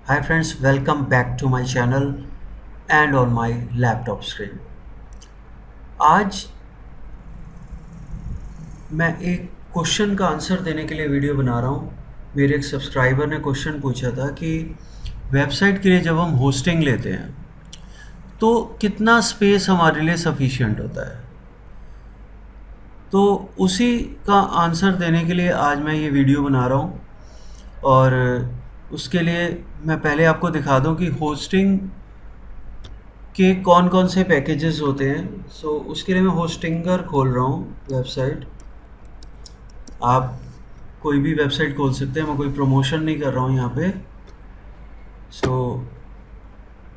Hi friends, welcome back to my channel and on my laptop screen. आज मैं एक question का answer देने के लिए वीडियो बना रहा हूँ। मेरे एक सब्सक्राइबर ने क्वेश्चन पूछा था कि वेबसाइट के लिए जब हम होस्टिंग लेते हैं तो कितना स्पेस हमारे लिए सफिशिएंट होता है। तो उसी का आंसर देने के लिए आज मैं ये वीडियो बना रहा हूँ और उसके लिए मैं पहले आपको दिखा दूँ कि होस्टिंग के कौन कौन से पैकेजेस होते हैं। उसके लिए मैं होस्टिंगर खोल रहा हूँ वेबसाइट। आप कोई भी वेबसाइट खोल सकते हैं, मैं कोई प्रमोशन नहीं कर रहा हूँ यहाँ पे।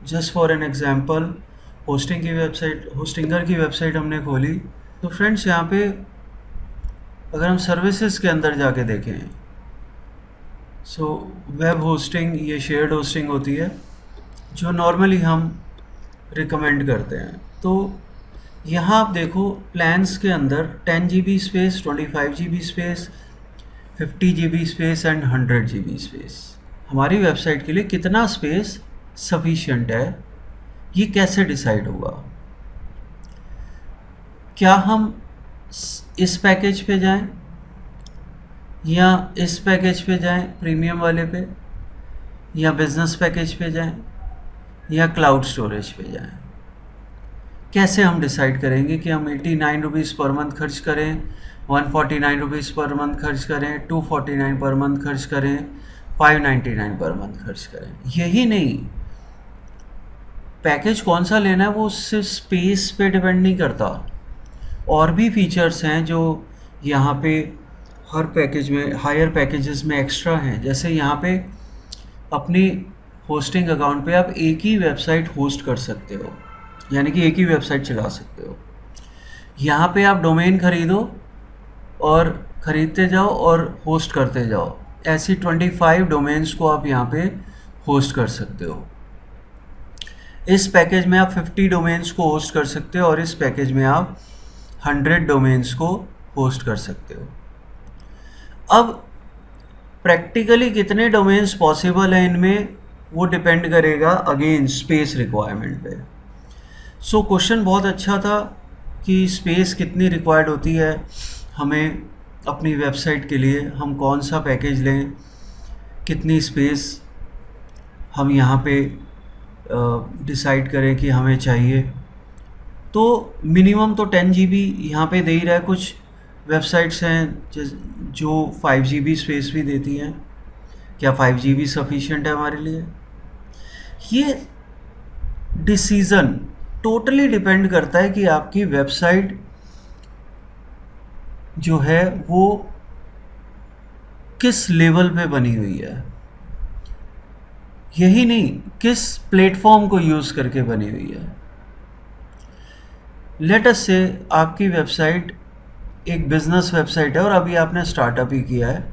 Just for an example Hostinger की वेबसाइट हमने खोली। तो फ्रेंड्स यहाँ पे अगर हम सर्विसेज के अंदर जाके देखें वेब होस्टिंग ये शेयर्ड होस्टिंग होती है जो नॉर्मली हम रिकमेंड करते हैं। तो यहाँ आप देखो प्लान्स के अंदर 10 GB space, 25 GB space, 50 GB space and 100 GB space. हमारी वेबसाइट के लिए कितना स्पेस सफिशिएंट है ये कैसे डिसाइड होगा? क्या हम इस पैकेज पे जाएं या इस पैकेज पे जाएं प्रीमियम वाले पे, या बिजनेस पैकेज पे जाएं या क्लाउड स्टोरेज पे जाएं? कैसे हम डिसाइड करेंगे कि हम 89 रुपीज़ पर मंथ खर्च करें, 149 रुपीज़ पर मंथ खर्च करें, 249 पर मंथ खर्च करें, 599 पर मंथ खर्च करें? यही नहीं, पैकेज कौन सा लेना है वो सिर्फ स्पेस पे डिपेंड नहीं करता। और भी फीचर्स हैं जो यहाँ पे हर पैकेज में, हायर पैकेजेस में एक्स्ट्रा हैं। जैसे यहाँ पे अपनी होस्टिंग अकाउंट पे आप एक ही वेबसाइट होस्ट कर सकते हो, यानी कि एक ही वेबसाइट चला सकते हो। यहाँ पे आप डोमेन खरीदो और ख़रीदते जाओ और होस्ट करते जाओ। ऐसी 25 डोमेन्स को आप यहाँ पे होस्ट कर सकते हो। इस पैकेज में आप 50 डोमेन्स को होस्ट कर सकते हो और इस पैकेज में आप 100 डोमेन्स को होस्ट कर सकते हो। अब प्रैक्टिकली कितने डोमेन्स पॉसिबल हैं इनमें, वो डिपेंड करेगा अगेन स्पेस रिक्वायरमेंट पे। क्वेश्चन बहुत अच्छा था कि स्पेस कितनी रिक्वायर्ड होती है हमें अपनी वेबसाइट के लिए, हम कौन सा पैकेज लें, कितनी स्पेस हम यहाँ पे डिसाइड करें कि हमें चाहिए। तो मिनिमम तो 10 GB यहाँ पे दे ही रहा है। कुछ वेबसाइट्स हैं जो 5 GB स्पेस भी देती हैं। क्या 5 GB सफिशिएंट है हमारे लिए? ये डिसीज़न टोटली डिपेंड करता है कि आपकी वेबसाइट जो है वो किस लेवल पे बनी हुई है, यही नहीं किस प्लेटफॉर्म को यूज़ करके बनी हुई है। लेट अस से आपकी वेबसाइट एक बिज़नेस वेबसाइट है और अभी आपने स्टार्टअप ही किया है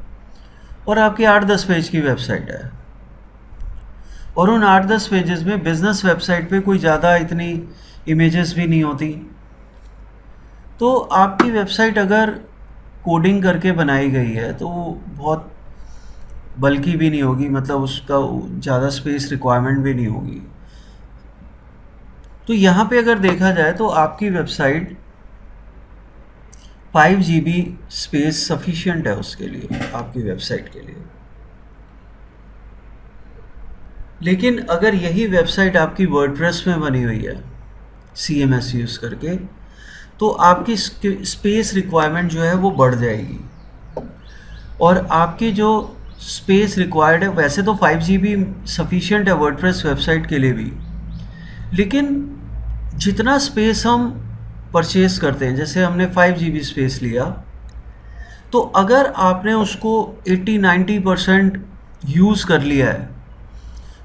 और आपकी 8-10 पेज की वेबसाइट है और उन 8-10 पेजेस में बिज़नेस वेबसाइट पे कोई ज़्यादा इतनी इमेजेस भी नहीं होती। तो आपकी वेबसाइट अगर कोडिंग करके बनाई गई है तो बहुत बल्कि भी नहीं होगी, मतलब उसका ज़्यादा स्पेस रिक्वायरमेंट भी नहीं होगी। तो यहाँ पे अगर देखा जाए तो आपकी वेबसाइट 5 GB स्पेस सफिशिएंट है उसके लिए, आपकी वेबसाइट के लिए। लेकिन अगर यही वेबसाइट आपकी वर्डप्रेस में बनी हुई है CMS यूज़ करके, तो आपकी स्पेस रिक्वायरमेंट जो है वो बढ़ जाएगी। और आपकी जो स्पेस रिक्वायर्ड है, वैसे तो 5 GB सफिशिएंट है वर्डप्रेस वेबसाइट के लिए भी, लेकिन जितना स्पेस हम परचेज़ करते हैं, जैसे हमने 5 GB स्पेस लिया, तो अगर आपने उसको 80-90% यूज़ कर लिया है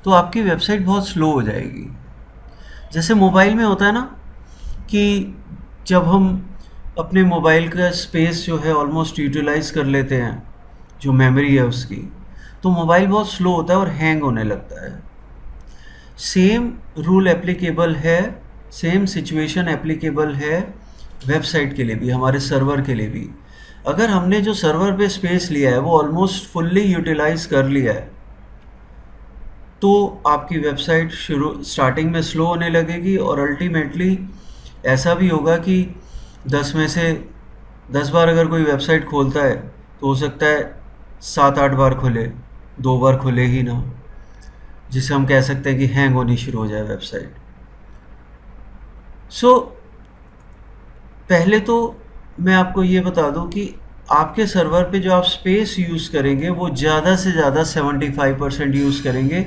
तो आपकी वेबसाइट बहुत स्लो हो जाएगी। जैसे मोबाइल में होता है ना कि जब हम अपने मोबाइल का स्पेस जो है ऑलमोस्ट यूटिलाइज़ कर लेते हैं, जो मेमोरी है उसकी, तो मोबाइल बहुत स्लो होता है और हैंग होने लगता है। सेम रूल एप्लीकेबल है, सेम सिचुएशन एप्लीकेबल है वेबसाइट के लिए भी, हमारे सर्वर के लिए भी। अगर हमने जो सर्वर पे स्पेस लिया है वो ऑलमोस्ट फुल्ली यूटिलाइज कर लिया है, तो आपकी वेबसाइट स्टार्टिंग में स्लो होने लगेगी और अल्टीमेटली ऐसा भी होगा कि 10 में से 10 बार अगर कोई वेबसाइट खोलता है तो हो सकता है 7-8 बार खुले, 2 बार खुले ही ना, जिसे हम कह सकते हैं कि हैंग होनी शुरू हो जाए वेबसाइट। सो पहले तो मैं आपको ये बता दूं कि आपके सर्वर पे जो आप स्पेस यूज़ करेंगे वो ज़्यादा से ज़्यादा 75% यूज़ करेंगे,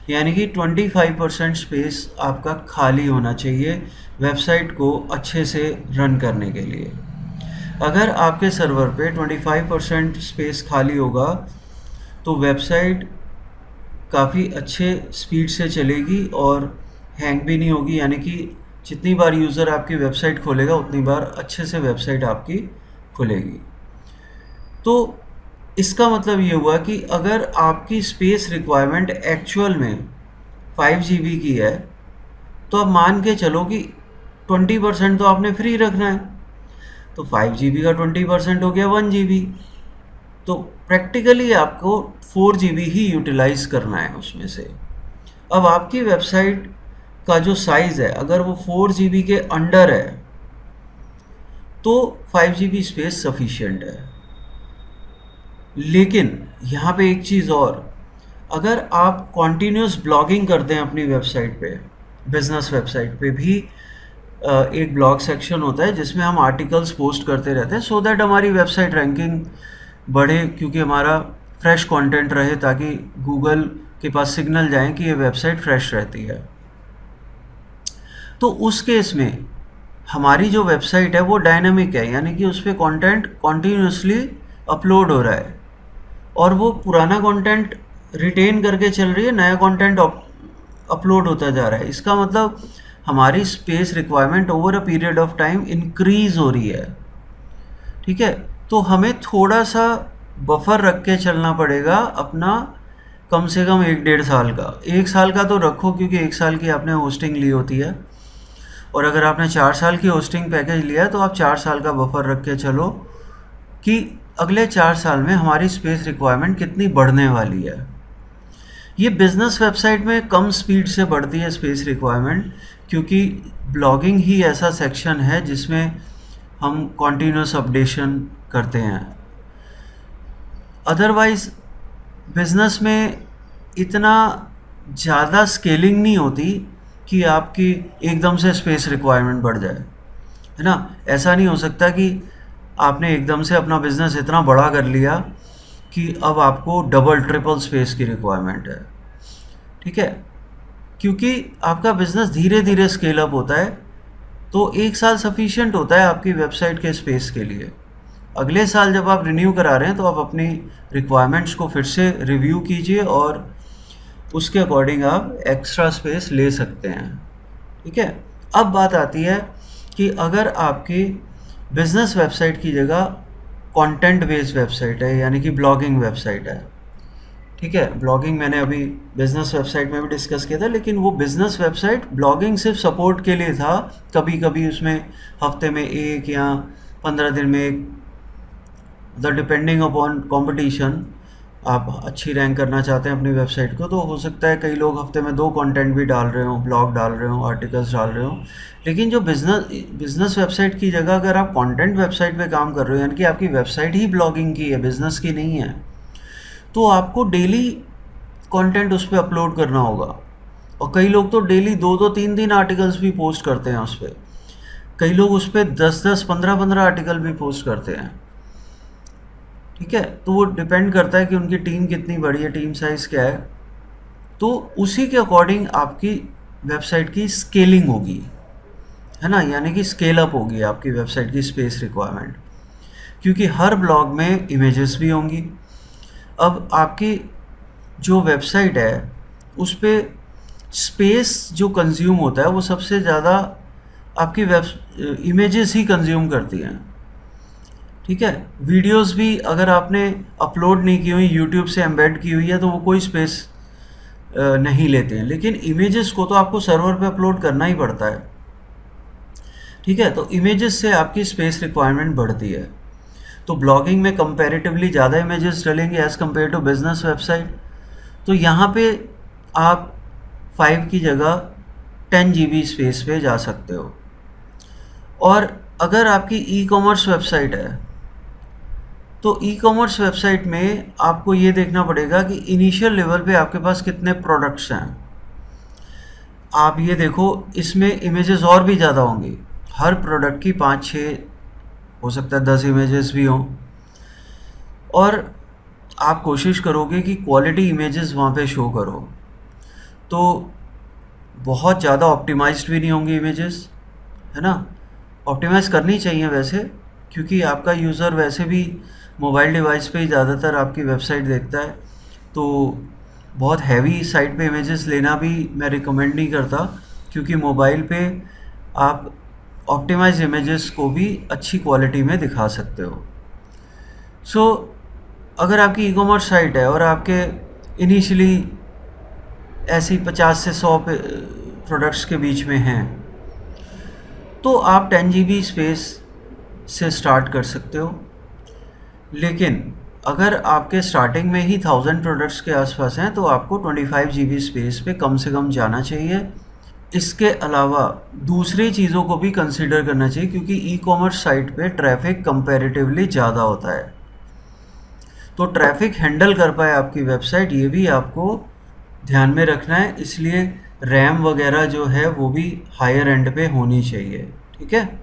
यानी कि 25% स्पेस आपका खाली होना चाहिए वेबसाइट को अच्छे से रन करने के लिए। अगर आपके सर्वर पे 25% स्पेस खाली होगा तो वेबसाइट काफ़ी अच्छे स्पीड से चलेगी और हैंग भी नहीं होगी, यानी कि जितनी बार यूज़र आपकी वेबसाइट खोलेगा उतनी बार अच्छे से वेबसाइट आपकी खुलेगी। तो इसका मतलब ये हुआ कि अगर आपकी स्पेस रिक्वायरमेंट एक्चुअल में 5 GB की है तो अब मान के चलो कि 20% तो आपने फ्री रखना है, तो 5 GB का 20% हो गया 1 GB, तो प्रैक्टिकली आपको 4 GB ही यूटिलाइज करना है उसमें से। अब आपकी वेबसाइट का जो साइज़ है अगर वो 4 GB के अंडर है तो 5 GB स्पेस सफिशिएंट है। लेकिन यहाँ पे एक चीज़ और, अगर आप कॉन्टीन्यूस ब्लॉगिंग करते हैं अपनी वेबसाइट पे, बिजनेस वेबसाइट पे भी एक ब्लॉग सेक्शन होता है जिसमें हम आर्टिकल्स पोस्ट करते रहते हैं सो दैट हमारी वेबसाइट रैंकिंग बढ़े, क्योंकि हमारा फ्रेश कंटेंट रहे ताकि गूगल के पास सिग्नल जाए कि ये वेबसाइट फ्रेश रहती है। तो उस केस में हमारी जो वेबसाइट है वो डायनामिक है, यानी कि उस पर कॉन्टेंट कॉन्टीन्यूसली अपलोड हो रहा है और वो पुराना कंटेंट रिटेन करके चल रही है, नया कंटेंट अपलोड होता जा रहा है। इसका मतलब हमारी space requirement over a period of time increase हो रही है। ठीक है, तो हमें थोड़ा सा बफर रख के चलना पड़ेगा अपना, कम से कम 1-1.5 साल का। 1 साल का तो रखो क्योंकि 1 साल की आपने होस्टिंग ली होती है, और अगर आपने 4 साल की होस्टिंग पैकेज लिया है तो आप 4 साल का बफर रख के चलो कि अगले 4 साल में हमारी स्पेस रिक्वायरमेंट कितनी बढ़ने वाली है। ये बिज़नेस वेबसाइट में कम स्पीड से बढ़ती है स्पेस रिक्वायरमेंट, क्योंकि ब्लॉगिंग ही ऐसा सेक्शन है जिसमें हम कॉन्टीन्यूस अपडेशन करते हैं। अदरवाइज़ बिज़नेस में इतना ज़्यादा स्केलिंग नहीं होती कि आपकी एकदम से स्पेस रिक्वायरमेंट बढ़ जाए, है ना। ऐसा नहीं हो सकता कि आपने एकदम से अपना बिज़नेस इतना बड़ा कर लिया कि अब आपको डबल ट्रिपल स्पेस की रिक्वायरमेंट है। ठीक है, क्योंकि आपका बिज़नेस धीरे धीरे स्केल अप होता है, तो 1 साल सफिशिएंट होता है आपकी वेबसाइट के स्पेस के लिए। अगले साल जब आप रिन्यू करा रहे हैं तो आप अपनी रिक्वायरमेंट्स को फिर से रिव्यू कीजिए और उसके अकॉर्डिंग आप एक्स्ट्रा स्पेस ले सकते हैं। ठीक है, अब बात आती है कि अगर आपकी बिज़नेस वेबसाइट की जगह कंटेंट बेस्ड वेबसाइट है, यानी कि ब्लॉगिंग वेबसाइट है। ठीक है, ब्लॉगिंग मैंने अभी बिज़नेस वेबसाइट में भी डिस्कस किया था, लेकिन वो बिज़नेस वेबसाइट ब्लॉगिंग सिर्फ सपोर्ट के लिए था। कभी कभी उसमें हफ्ते में 1 या 15 दिन में एक, डिपेंडिंग अपॉन कंपटीशन, आप अच्छी रैंक करना चाहते हैं अपनी वेबसाइट को तो हो सकता है कई लोग हफ्ते में 2 कंटेंट भी डाल रहे हों, ब्लॉग डाल रहे हों, आर्टिकल्स डाल रहे हों। लेकिन जो बिज़नेस वेबसाइट की जगह अगर आप कंटेंट वेबसाइट पे काम कर रहे हो, यानी कि आपकी वेबसाइट ही ब्लॉगिंग की है, बिज़नेस की नहीं है, तो आपको डेली कंटेंट उस पर अपलोड करना होगा। और कई लोग तो डेली 2-2, 3-3 आर्टिकल्स भी पोस्ट करते हैं उस पर। कई लोग उस पर 10-10, 15-15 आर्टिकल भी पोस्ट करते हैं। ठीक है, तो वो डिपेंड करता है कि उनकी टीम कितनी बड़ी है, टीम साइज़ क्या है, तो उसी के अकॉर्डिंग आपकी वेबसाइट की स्केलिंग होगी, है ना, यानी कि स्केल अप होगी आपकी वेबसाइट की स्पेस रिक्वायरमेंट, क्योंकि हर ब्लॉग में इमेजेस भी होंगी। अब आपकी जो वेबसाइट है उस पर स्पेस जो कंज्यूम होता है वो सबसे ज़्यादा आपकी इमेजेस ही कंज्यूम करती हैं। ठीक है, वीडियोस भी अगर आपने अपलोड नहीं की हुई, यूट्यूब से एम्बेड की हुई है, तो वो कोई स्पेस नहीं लेते हैं, लेकिन इमेजेस को तो आपको सर्वर पे अपलोड करना ही पड़ता है। ठीक है, तो इमेजेस से आपकी स्पेस रिक्वायरमेंट बढ़ती है। तो ब्लॉगिंग में कंपैरेटिवली ज़्यादा इमेजेस डलेंगे as compare to business website. तो यहाँ पे आप 5 की जगह 10 GB स्पेस पे जा सकते हो। और अगर आपकी ई कॉमर्स वेबसाइट है तो ई कॉमर्स वेबसाइट में आपको ये देखना पड़ेगा कि इनिशियल लेवल पे आपके पास कितने प्रोडक्ट्स हैं। आप ये देखो, इसमें इमेजेस और भी ज़्यादा होंगी, हर प्रोडक्ट की 5-6 हो सकता है 10 इमेजेस भी हों, और आप कोशिश करोगे कि क्वालिटी इमेजेस वहाँ पे शो करो। तो बहुत ज़्यादा ऑप्टिमाइज्ड भी नहीं होंगी इमेजेस, है ना। ऑप्टिमाइज़ करनी चाहिए वैसे, क्योंकि आपका यूज़र वैसे भी मोबाइल डिवाइस पे ही ज़्यादातर आपकी वेबसाइट देखता है। तो बहुत हैवी साइट पे इमेजेस लेना भी मैं रिकमेंड नहीं करता, क्योंकि मोबाइल पे आप ऑप्टिमाइज इमेजेस को भी अच्छी क्वालिटी में दिखा सकते हो। सो अगर आपकी ई कॉमर्स साइट है और आपके इनिशियली ऐसी 50 से 100 प्रोडक्ट्स के बीच में हैं, तो आप 10 GB स्पेस से स्टार्ट कर सकते हो। लेकिन अगर आपके स्टार्टिंग में ही 1000 प्रोडक्ट्स के आसपास हैं तो आपको 25 GB स्पेस पे कम से कम जाना चाहिए। इसके अलावा दूसरी चीज़ों को भी कंसीडर करना चाहिए, क्योंकि ई कॉमर्स साइट पे ट्रैफिक कंपैरेटिवली ज़्यादा होता है। तो ट्रैफिक हैंडल कर पाए आपकी वेबसाइट, ये भी आपको ध्यान में रखना है। इसलिए रैम वगैरह जो है वो भी हायर एंड पे होनी चाहिए, ठीक है।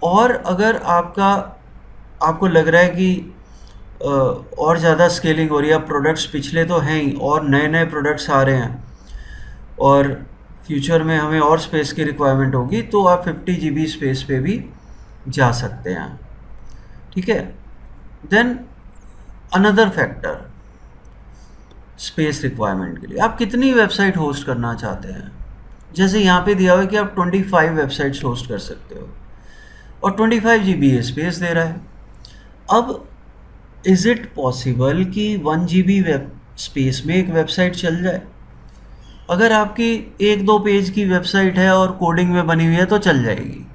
और अगर आपको लग रहा है कि और ज़्यादा स्केलिंग हो रही है, प्रोडक्ट्स पिछले तो हैं ही और नए नए प्रोडक्ट्स आ रहे हैं और फ्यूचर में हमें और स्पेस की रिक्वायरमेंट होगी, तो आप 50 GB स्पेस पे भी जा सकते हैं, ठीक है। Then another factor space requirement के लिए, आप कितनी वेबसाइट होस्ट करना चाहते हैं। जैसे यहाँ पे दिया हुआ है कि आप 25 वेबसाइट्स होस्ट कर सकते हो और 25 GB स्पेस दे रहा है। अब इज़ इट पॉसिबल कि 1 GB वेब स्पेस में एक वेबसाइट चल जाए? अगर आपकी 1-2 पेज की वेबसाइट है और कोडिंग में बनी हुई है तो चल जाएगी।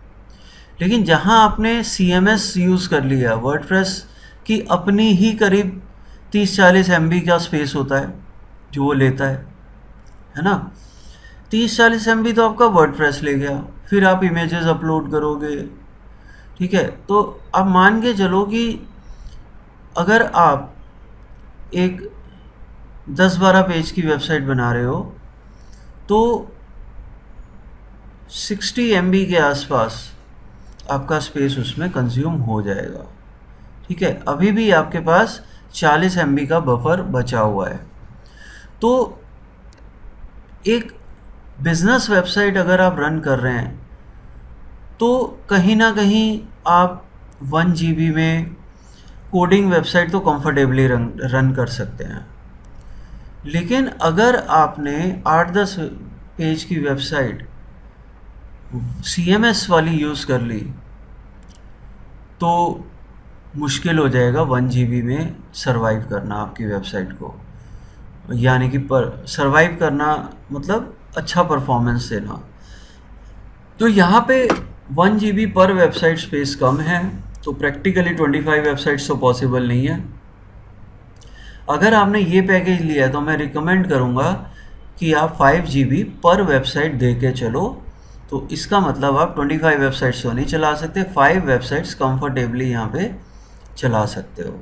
लेकिन जहाँ आपने CMS यूज़ कर लिया, वर्डप्रेस की अपनी ही करीब 30-40 MB का स्पेस होता है जो वो लेता है ना। 30-40 MB तो आपका वर्डप्रेस ले गया, फिर आप इमेजेस अपलोड करोगे, ठीक है। तो आप मान के चलो कि अगर आप एक 10-12 पेज की वेबसाइट बना रहे हो तो 60 MB के आसपास आपका स्पेस उसमें कंज्यूम हो जाएगा, ठीक है। अभी भी आपके पास 40 MB का बफर बचा हुआ है। तो एक बिजनेस वेबसाइट अगर आप रन कर रहे हैं तो कहीं ना कहीं आप 1 GB में कोडिंग वेबसाइट तो कंफर्टेबली रन कर सकते हैं। लेकिन अगर आपने 8-10 पेज की वेबसाइट CMS वाली यूज़ कर ली तो मुश्किल हो जाएगा 1 GB में सरवाइव करना आपकी वेबसाइट को। यानी कि सरवाइव करना मतलब अच्छा परफॉर्मेंस देना। तो यहाँ पे 1 GB पर वेबसाइट स्पेस कम है, तो प्रैक्टिकली 25 वेबसाइट्स तो पॉसिबल नहीं है। अगर आपने ये पैकेज लिया है तो मैं रिकमेंड करूँगा कि आप 5 GB पर वेबसाइट दे के चलो। तो इसका मतलब आप 25 वेबसाइट्स तो नहीं चला सकते, 5 वेबसाइट्स कंफर्टेबली यहाँ पे चला सकते हो।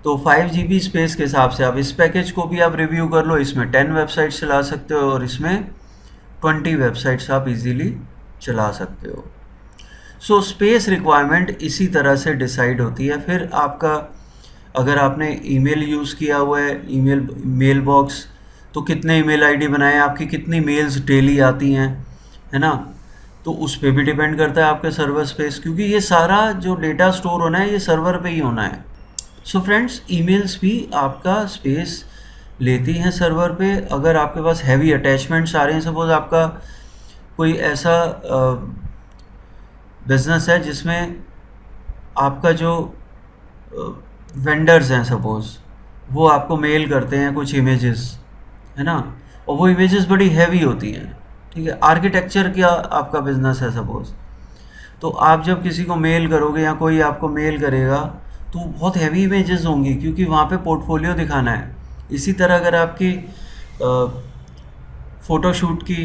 तो 5 GB स्पेस के हिसाब से आप इस पैकेज को भी आप रिव्यू कर लो, इसमें 10 वेबसाइट्स चला सकते हो और इसमें 20 वेबसाइट्स आप इजीली चला सकते हो। सो स्पेस रिक्वायरमेंट इसी तरह से डिसाइड होती है। फिर आपका, अगर आपने ईमेल यूज़ किया हुआ है, मेल बॉक्स, तो कितने ईमेल आईडी बनाए, आपकी कितनी मेल्स डेली आती हैं, है ना। तो उस पर भी डिपेंड करता है आपके सर्वर स्पेस, क्योंकि ये सारा जो डेटा स्टोर होना है ये सर्वर पे ही होना है। सो फ्रेंड्स, ईमेल्स भी आपका स्पेस लेती हैं सर्वर पे। अगर आपके पास हैवी अटैचमेंट्स आ रहे हैं, सपोज आपका कोई ऐसा बिजनेस है जिसमें आपका जो वेंडर्स हैं सपोज, वो आपको मेल करते हैं कुछ इमेजेस, है ना, और वो इमेजेस बड़ी हैवी होती हैं, ठीक है। आर्किटेक्चर का आपका बिजनेस है सपोज, तो आप जब किसी को मेल करोगे या कोई आपको मेल करेगा तो बहुत हैवी इमेजेस होंगी, क्योंकि वहाँ पे पोर्टफोलियो दिखाना है, इसी तरह अगर आपकी फ़ोटोशूट की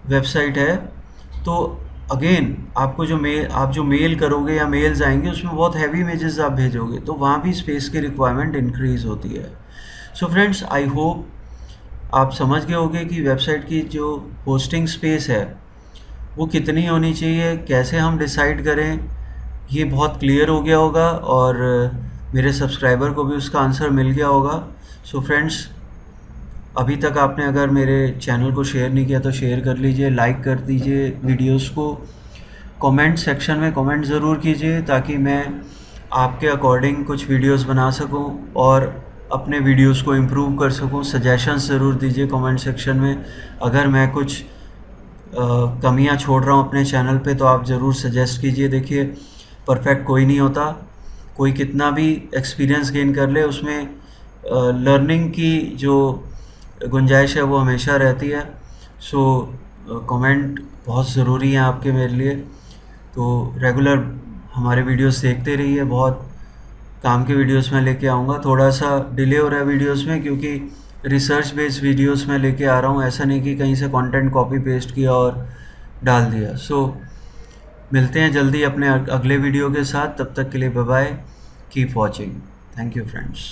वेबसाइट है तो अगेन आपको आप जो मेल करोगे या मेल्स आएंगे उसमें बहुत हैवी इमेजेस आप भेजोगे, तो वहाँ भी स्पेस की रिक्वायरमेंट इंक्रीज़ होती है। सो फ्रेंड्स, आई होप आप समझ गए होंगे कि वेबसाइट की जो होस्टिंग स्पेस है वो कितनी होनी चाहिए, कैसे हम डिसाइड करें, ये बहुत क्लियर हो गया होगा और मेरे सब्सक्राइबर को भी उसका आंसर मिल गया होगा। सो फ्रेंड्स, अभी तक आपने अगर मेरे चैनल को शेयर नहीं किया तो शेयर कर लीजिए, लाइक कर दीजिए वीडियोस को, कमेंट सेक्शन में कमेंट ज़रूर कीजिए ताकि मैं आपके अकॉर्डिंग कुछ वीडियोस बना सकूं और अपने वीडियोस को इम्प्रूव कर सकूं। सजेशंस ज़रूर दीजिए कमेंट सेक्शन में। अगर मैं कुछ कमियां छोड़ रहा हूं अपने चैनल पे तो आप ज़रूर सजेस्ट कीजिए। देखिए, परफेक्ट कोई नहीं होता, कोई कितना भी एक्सपीरियंस गेन कर ले उसमें लर्निंग की जो गुंजाइश है वो हमेशा रहती है। सो कमेंट बहुत ज़रूरी है आपके मेरे लिए। तो रेगुलर हमारे वीडियोस देखते रहिए, बहुत काम के वीडियोस में लेके आऊँगा। थोड़ा सा डिले हो रहा है वीडियोस में क्योंकि रिसर्च बेस्ड वीडियोस में लेके आ रहा हूँ, ऐसा नहीं कि कहीं से कंटेंट कॉपी पेस्ट किया और डाल दिया। सो मिलते हैं जल्दी अपने अगले वीडियो के साथ, तब तक के लिए bye bye, keep watching, thank you friends.